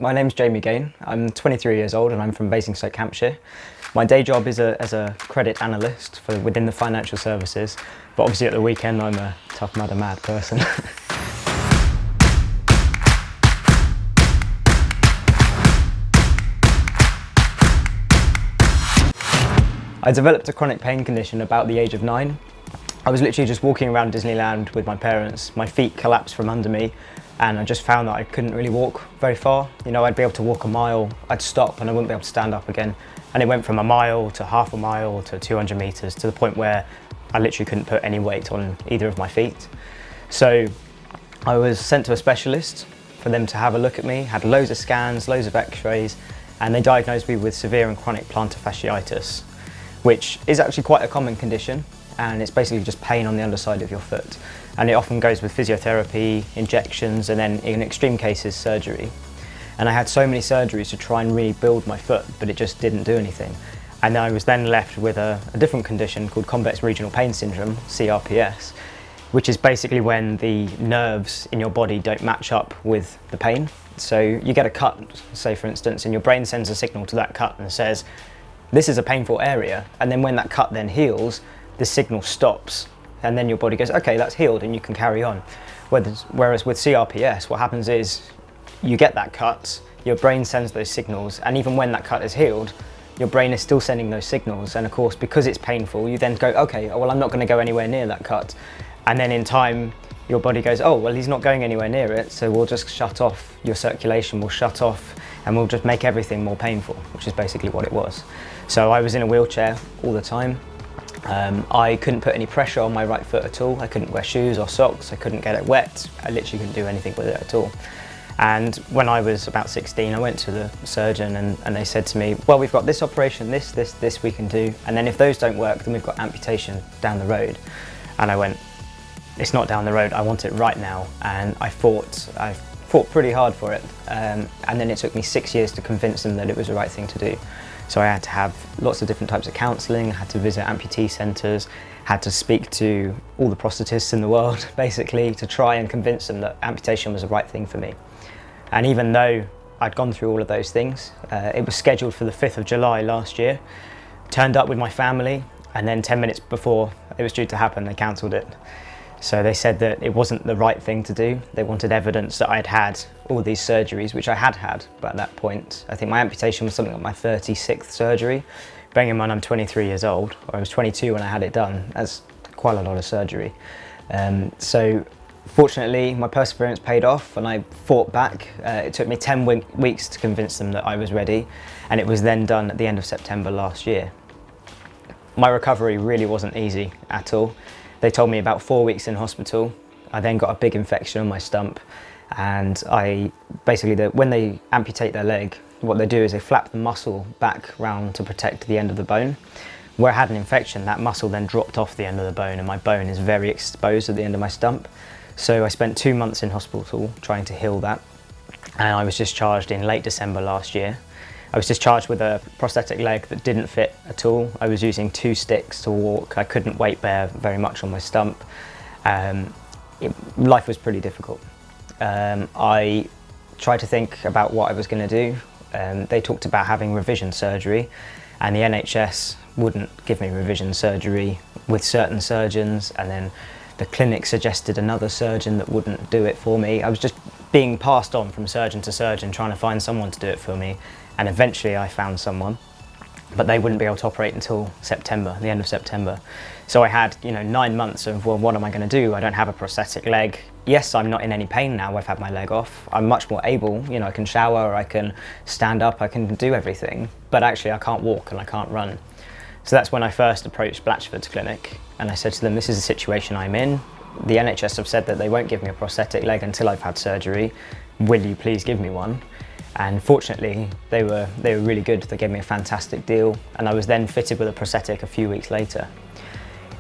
My name's Gane. I'm 23 years old and I'm from Basingstoke, Hampshire. My day job is as a credit analyst within the financial services, but obviously at the weekend I'm a tough mad person. I developed a chronic pain condition about the age of 9. I was literally just walking around Disneyland with my parents. My feet collapsed from under me and I just found that I couldn't really walk very far. You know, I'd be able to walk a mile, I'd stop and I wouldn't be able to stand up again. And it went from a mile to half a mile to 200 meters to the point where I literally couldn't put any weight on either of my feet. So I was sent to a specialist for them to have a look at me, had loads of scans, loads of x-rays, and they diagnosed me with severe and chronic plantar fasciitis, which is actually quite a common condition, and it's basically just pain on the underside of your foot. And it often goes with physiotherapy, injections, and then in extreme cases, surgery. And I had so many surgeries to try and rebuild my foot, but it just didn't do anything. And I was then left with a different condition called convex regional pain syndrome, CRPS, which is basically when the nerves in your body don't match up with the pain. So you get a cut, say for instance, and your brain sends a signal to that cut and says, this is a painful area. And then when that cut then heals, the signal stops. And then your body goes, okay, that's healed and you can carry on. Whereas with CRPS, what happens is you get that cut, your brain sends those signals, and even when that cut is healed, your brain is still sending those signals. And of course, because it's painful, you then go, okay, well, I'm not gonna go anywhere near that cut. And then in time, your body goes, oh, well, he's not going anywhere near it, so we'll just shut off your circulation, we'll shut off, and we'll just make everything more painful, which is basically what it was. So I was in a wheelchair all the time. I couldn't put any pressure on my right foot at all. I couldn't wear shoes or socks. I couldn't get it wet. I literally couldn't do anything with it at all. And when I was about 16, I went to the surgeon and they said to me, well, we've got this operation, this we can do. And then if those don't work, then we've got amputation down the road. And I went, it's not down the road, I want it right now. And I fought pretty hard for it. And then it took me 6 years to convince them that it was the right thing to do. So I had to have lots of different types of counselling, had to visit amputee centres, had to speak to all the prosthetists in the world, basically, to try and convince them that amputation was the right thing for me. And even though I'd gone through all of those things, it was scheduled for the 5th of July last year, turned up with my family, and then 10 minutes before it was due to happen, they cancelled it. So they said that it wasn't the right thing to do. They wanted evidence that I'd had all these surgeries, which I had, but at that point, I think my amputation was something like my 36th surgery. Bearing in mind I'm 23 years old, or I was 22 when I had it done. That's quite a lot of surgery. So fortunately, my perseverance paid off and I fought back. It took me 10 weeks to convince them that I was ready, and it was then done at the end of September last year. My recovery really wasn't easy at all. They told me about 4 weeks in hospital. I then got a big infection on my stump, and when they amputate their leg, what they do is they flap the muscle back round to protect the end of the bone. Where I had an infection, that muscle then dropped off the end of the bone, and my bone is very exposed at the end of my stump. So I spent 2 months in hospital trying to heal that, and I was discharged in late December last year. I was discharged with a prosthetic leg that didn't fit at all. I was using 2 sticks to walk. I couldn't weight bear very much on my stump. Life was pretty difficult. I tried to think about what I was going to do. They talked about having revision surgery, and the NHS wouldn't give me revision surgery with certain surgeons, and then the clinic suggested another surgeon that wouldn't do it for me. I was just being passed on from surgeon to surgeon, trying to find someone to do it for me. And eventually I found someone, but they wouldn't be able to operate until September, the end of September. So I had, 9 months of, well, what am I going to do? I don't have a prosthetic leg. Yes, I'm not in any pain now. I've had my leg off. I'm much more able, I can shower, I can stand up, I can do everything, but actually I can't walk and I can't run. So that's when I first approached Blatchford's clinic, and I said to them, this is the situation I'm in. The NHS have said that they won't give me a prosthetic leg until I've had surgery. Will you please give me one? And fortunately, they were really good. They gave me a fantastic deal, and I was then fitted with a prosthetic a few weeks later.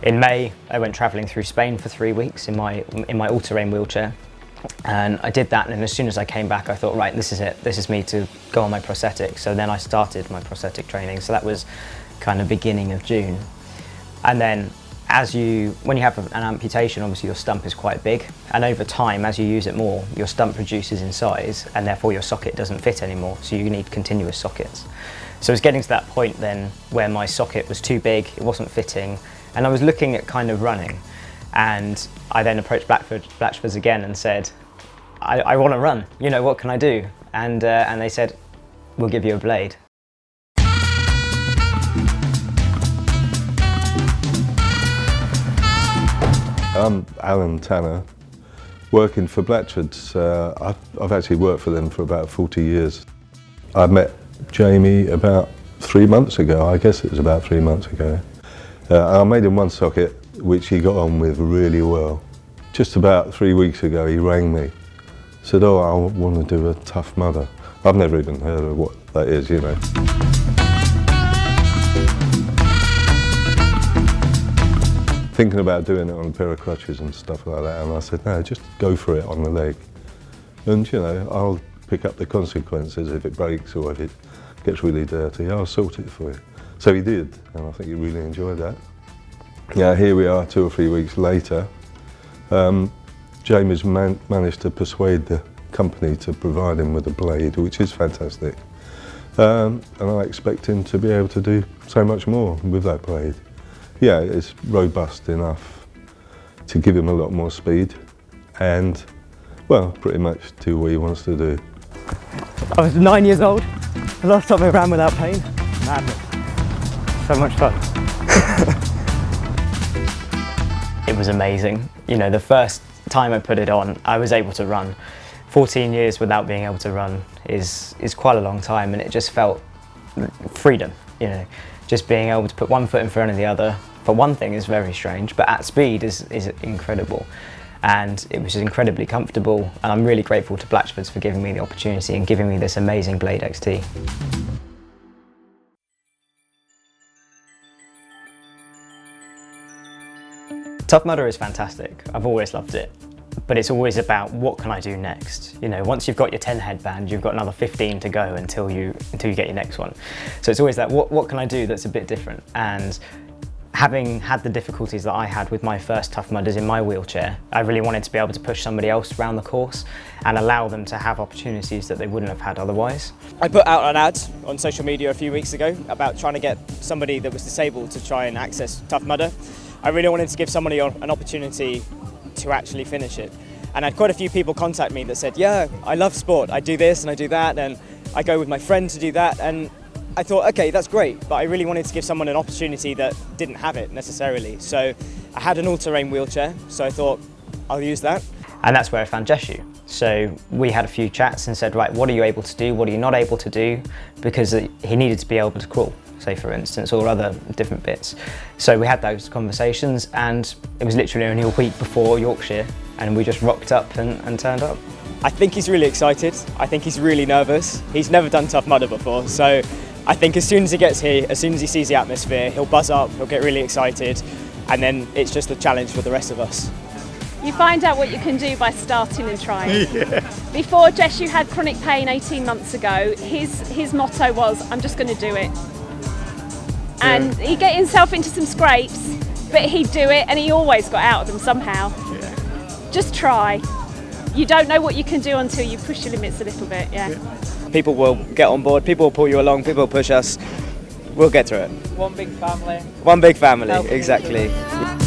In May, I went travelling through Spain for 3 weeks in my all-terrain wheelchair, and I did that. And as soon as I came back, I thought, right, this is it. This is me to go on my prosthetic. So then I started my prosthetic training. So that was kind of beginning of June, and then when you have an amputation, obviously your stump is quite big, and over time, as you use it more, your stump reduces in size, and therefore your socket doesn't fit anymore, so you need continuous sockets. So it's getting to that point then where my socket was too big, it wasn't fitting, and I was looking at kind of running, and I then approached Blatchford's again and said, I want to run, you know, what can I do? And they said, we'll give you a blade. I'm Alan Tanner, working for Blatchford's. I've actually worked for them for about 40 years. I met Jamie about 3 months ago, I guess it was about 3 months ago. I made him one socket, which he got on with really well. Just about 3 weeks ago, he rang me, said, oh, I want to do a Tough Mudder. I've never even heard of what that is, you know. Thinking about doing it on a pair of crutches and stuff like that, and I said, no, just go for it on the leg. And, you know, I'll pick up the consequences if it breaks or if it gets really dirty. I'll sort it for you. So he did, and I think he really enjoyed that. Yeah, here we are 2 or 3 weeks later. Jamie's managed to persuade the company to provide him with a blade, which is fantastic. And I expect him to be able to do so much more with that blade. Yeah, it's robust enough to give him a lot more speed and, well, pretty much do what he wants to do. I was 9 years old, the last time I ran without pain. Madness. So much fun. It was amazing. You know, the first time I put it on, I was able to run. 14 years without being able to run is quite a long time, and it just felt freedom, you know. Just being able to put one foot in front of the other, for one thing, is very strange, but at speed is incredible. And it was incredibly comfortable, and I'm really grateful to Blatchford's for giving me the opportunity and giving me this amazing Blade XT. Tough Mudder is fantastic. I've always loved it. But it's always about what can I do next. You know, once you've got your 10 headband, you've got another 15 to go until you get your next one. So it's always that, what can I do that's a bit different? And having had the difficulties that I had with my first Tough Mudders in my wheelchair, I really wanted to be able to push somebody else around the course and allow them to have opportunities that they wouldn't have had otherwise. I put out an ad on social media a few weeks ago about trying to get somebody that was disabled to try and access Tough Mudder. I really wanted to give somebody an opportunity to actually finish it. And I had quite a few people contact me that said, yeah, I love sport, I do this and I do that, and I go with my friend to do that, and I thought, okay, that's great, but I really wanted to give someone an opportunity that didn't have it necessarily. So I had an all-terrain wheelchair, so I thought, I'll use that. And that's where I found Jeshu. So we had a few chats and said, right, what are you able to do, what are you not able to do? Because he needed to be able to crawl, say for instance, or other different bits. So we had those conversations, and it was literally only a week before Yorkshire, and we just rocked up and turned up. I think he's really excited. I think he's really nervous. He's never done Tough Mudder before, so I think as soon as he gets here, as soon as he sees the atmosphere, he'll buzz up, he'll get really excited, and then it's just a challenge for the rest of us. You find out what you can do by starting and trying. Yeah. Before Jeshu had chronic pain 18 months ago, his motto was, I'm just going to do it. And he'd get himself into some scrapes, but he'd do it, and he always got out of them somehow. Yeah. Just try. You don't know what you can do until you push your limits a little bit, yeah. People will get on board, people will pull you along, people will push us. We'll get through it. One big family. One big family, Helping exactly. each other.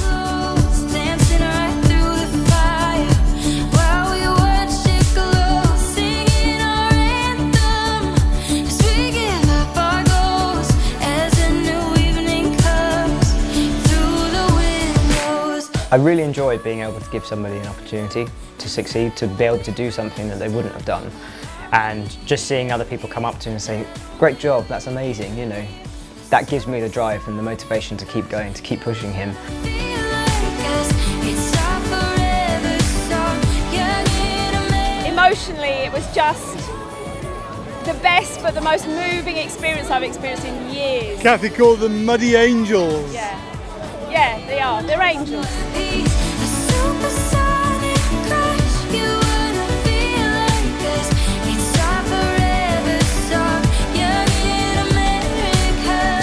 I really enjoy being able to give somebody an opportunity to succeed, to be able to do something that they wouldn't have done. And just seeing other people come up to me and say, great job, that's amazing, you know, that gives me the drive and the motivation to keep going, to keep pushing him. Emotionally, it was just the best but the most moving experience I've experienced in years. Kathy called them muddy angels. Yeah. Yeah, they are. They're angels.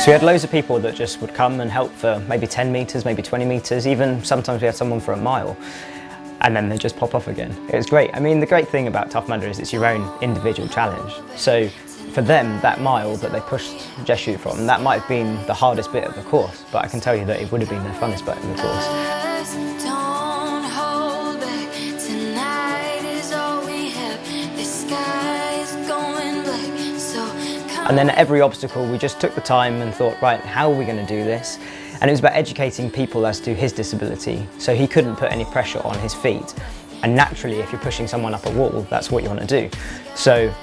So we had loads of people that just would come and help for maybe 10 metres, maybe 20 metres, even sometimes we had someone for a mile, and then they just pop off again. It was great. I mean, the great thing about Tough Mudder is it's your own individual challenge. So for them, that mile that they pushed Jeshu from, that might have been the hardest bit of the course, but I can tell you that it would have been the funnest bit of the course. Don't hold back. Tonight is all we have. The sky is going black. So come. And then at every obstacle, we just took the time and thought, right, how are we going to do this? And it was about educating people as to his disability. So he couldn't put any pressure on his feet. And naturally, if you're pushing someone up a wall, that's what you want to do. So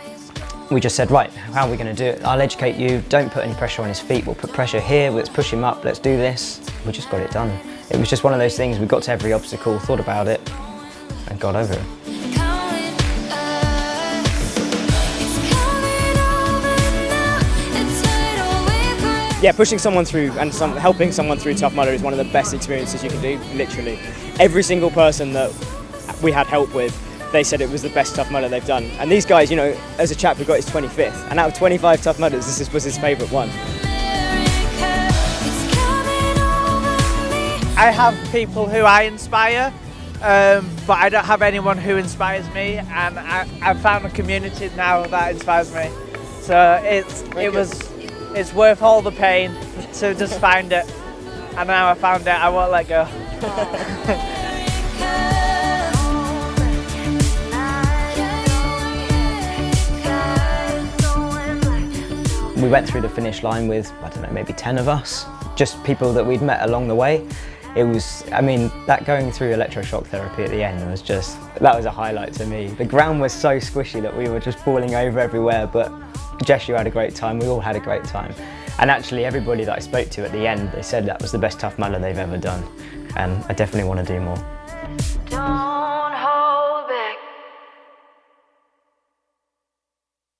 we just said, right, how are we going to do it? I'll educate you, don't put any pressure on his feet, we'll put pressure here, let's push him up, let's do this. We just got it done. It was just one of those things, we got to every obstacle, thought about it, and got over it. Yeah, pushing someone through and helping someone through Tough Mudder is one of the best experiences you can do, literally. Every single person that we had help with, they said it was the best Tough Mudder they've done. And these guys, you know, as a chap who got his 25th, and out of 25 Tough Mudders, this was his favourite one. I have people who I inspire, but I don't have anyone who inspires me, and I've found a community now that inspires me. So it's worth all the pain to just find it, and now I found it, I won't let go. We went through the finish line with, I don't know, maybe 10 of us, just people that we'd met along the way. It was, I mean, that going through electroshock therapy at the end was just, that was a highlight to me. The ground was so squishy that we were just falling over everywhere, but Jeshu had a great time, we all had a great time. And actually everybody that I spoke to at the end, they said that was the best Tough Mudder they've ever done. And I definitely want to do more.